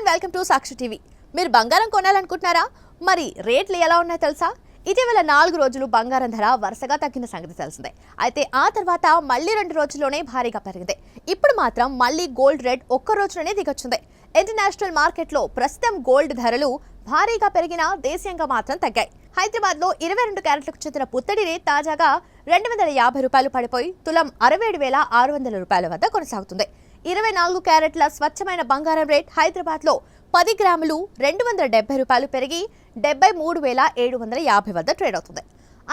Welcome to Sakshi TV. మీరు బంగారం కొనాలనుకుంటున్నారా? మరి రేట్లు ఎలా ఉన్నాయో తెలుసా? ఇటీవల 4 రోజులు బంగారం ధర వరుసగా తగ్గిన సంగతి తెలిసిందే. అయితే ఆ తర్వాత మళ్ళీ 2 రోజుల్లోనే భారీగా పెరిగింది. ఇప్పుడు మాత్రం మళ్ళీ గోల్డ్ రేట్ ఒక్క రోజులోనే దిగొచ్చింది. ఇంటర్నేషనల్ మార్కెట్లో ప్రస్తుతం గోల్డ్ ధరలు భారీగా పెరిగినా దేశీయంగా మాత్రం తగ్గాయి. హైదరాబాద్ లో 22 క్యారెట్లకు చెందిన పుత్తడి రేట్ తాజాగా 250 రూపాయలు పడిపోయి తులం 67,600 రూపాయల వద్ద కొనసాగుతుంది. 24 క్యారెట్ల స్వచ్ఛమైన బంగారం రేట్ హైదరాబాద్ లో 10 గ్రాములు 270 రూపాయలు పెరిగి 73,750 వద్ద ట్రేడ్ అవుతుంది.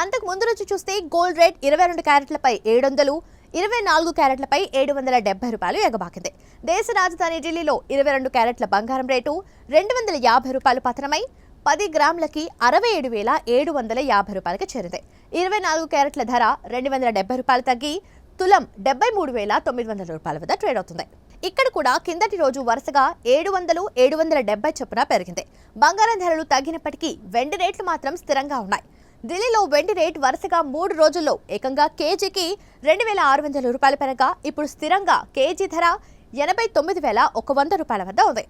అంతకు ముందు రోజు చూస్తే గోల్డ్ రేట్ 22 క్యారెట్లపై 700, 24 క్యారెట్లపై 770 రూపాయలు ఎగబాకింది. దేశ రాజధాని ఢిల్లీలో 22 క్యారెట్ల బంగారం రేటు 250 రూపాయలు పతనమై 10 గ్రాములకి 67,750 రూపాయలకి చేరింది. 24 క్యారెట్ల ధర 270 రూపాయలు తగ్గి తులం 73,900 రూపాయల వద్ద ట్రేడ్ అవుతుంది. ఇక్కడ కూడా కిందటి రోజు వరుసగా 700, 770 చొప్పున పెరిగింది. బంగారం ధరలు తగ్గినప్పటికీ వెండి రేట్లు మాత్రం స్థిరంగా ఉన్నాయి. ఢిల్లీలో వెండి రేట్ వరుసగా 3 రోజుల్లో ఏకంగా కేజీకి 2,600 రూపాయలు పెరగా ఇప్పుడు స్థిరంగా కేజీ ధర 89,100 రూపాయల వద్ద ఉంది.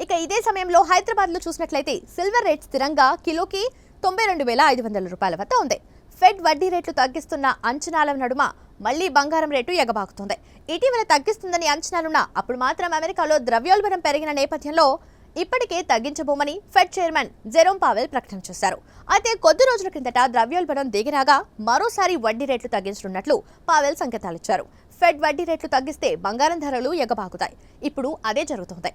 ఇక ఇదే సమయంలో హైదరాబాద్ లో చూసినట్లయితే సిల్వర్ రేట్ స్థిరంగా కిలోకి 92,500 రూపాయల వద్ద ఉంది. ఫెడ్ వడ్డీ రేట్లు తగ్గిస్తున్న అంచనాల నడుమ మళ్లీ బంగారం రేటు ఎగబాకుతుంది. ఇటీవల తగ్గిస్తుందని అంచనాలున్నా అప్పుడు మాత్రం అమెరికాలో ద్రవ్యోల్బణం పెరిగిన నేపథ్యంలో ఇప్పటికే తగ్గించబోమని ఫెడ్ చైర్మన్ జెరోమ్ పావెల్ ప్రకటన చేశారు. అయితే కొద్ది రోజుల కిందట ద్రవ్యోల్బణం దిగిరాగా మరోసారి వడ్డీ రేట్లు తగ్గించనున్నట్లు పావెల్ సంకేతాలిచ్చారు. ఫెడ్ వడ్డీ రేట్లు తగ్గిస్తే బంగారం ధరలు ఎగబాకుతాయి. ఇప్పుడు అదే జరుగుతోంది.